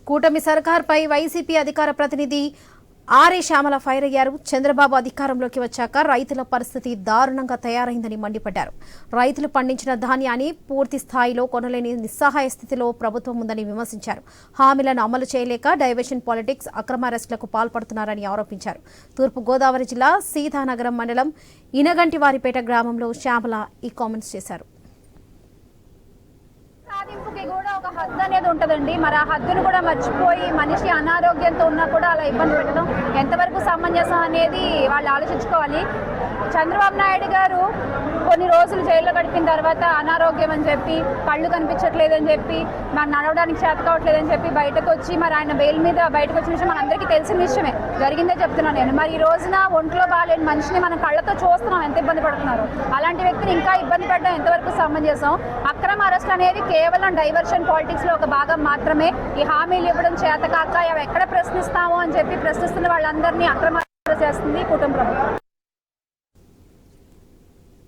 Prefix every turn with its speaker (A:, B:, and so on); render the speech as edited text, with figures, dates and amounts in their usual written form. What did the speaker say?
A: కూటమి సర్కార్పై వైసీపీ అధికార ప్రతినిధి ఆర్ఏ శ్యామల ఫైర్ అయ్యారు. చంద్రబాబు అధికారంలోకి వచ్చాక రైతుల పరిస్థితి దారుణంగా తయారైందని మండిపడ్డారు. రైతులు పండించిన ధాన్యాన్ని పూర్తి స్థాయిలో కొనలేని నిస్సహాయ స్థితిలో ప్రభుత్వం ఉందని విమర్శించారు. హామీలను అమలు చేయలేక డైవర్షన్ పాలిటిక్స్, అక్రమ అరెస్టులకు పాల్పడుతున్నారని ఆరోపించారు. తూర్పు గోదావరి జిల్లా సీతానగరం మండలం ఇనగంటివారిపేట గ్రామంలో శ్యామల ఈ కామెంట్స్ చేశారు.
B: సాధింపుకి కూడా ఒక హద్దు అనేది ఉంటుందండి. మరి ఆ హద్దును కూడా మర్చిపోయి మనిషి అనారోగ్యంతో ఉన్నా కూడా అలా ఇబ్బంది పెట్టడం ఎంతవరకు సమంజసం అనేది వాళ్ళు ఆలోచించుకోవాలి. చంద్రబాబు నాయుడు గారు కొన్ని రోజులు జైల్లో గడిపిన తర్వాత అనారోగ్యం అని చెప్పి, కళ్ళు కనిపించట్లేదని చెప్పి, మరి నడవడానికి చేత కావట్లేదని చెప్పి బయటకు వచ్చి మరి ఆయన బెయిల్ మీద బయటకు వచ్చిన విషయం మనందరికీ తెలిసిన విషయమే. జరిగిందే చెప్తున్నాను నేను. మరి ఈ రోజున ఒంట్లో బాగాలేని మనిషిని మనం కళ్ళతో చూస్తున్నాం ఎంత ఇబ్బంది పడుతున్నారు. అలాంటి వ్యక్తిని ఇంకా ఇబ్బంది పెట్టడం ఎంతవరకు సమంజసం. అక్రమ అరెస్ట్ అనేది కేవలం డైవర్షన్ పాలిటిక్స్ లో ఒక భాగం మాత్రమే. ఈ హామీలు ఇవ్వడం చేతకాక ఎక్కడ ప్రశ్నిస్తామో అని చెప్పి ప్రశ్నిస్తున్న వాళ్ళందరినీ అక్రమ చేస్తుంది కూటమి ప్రభుత్వం.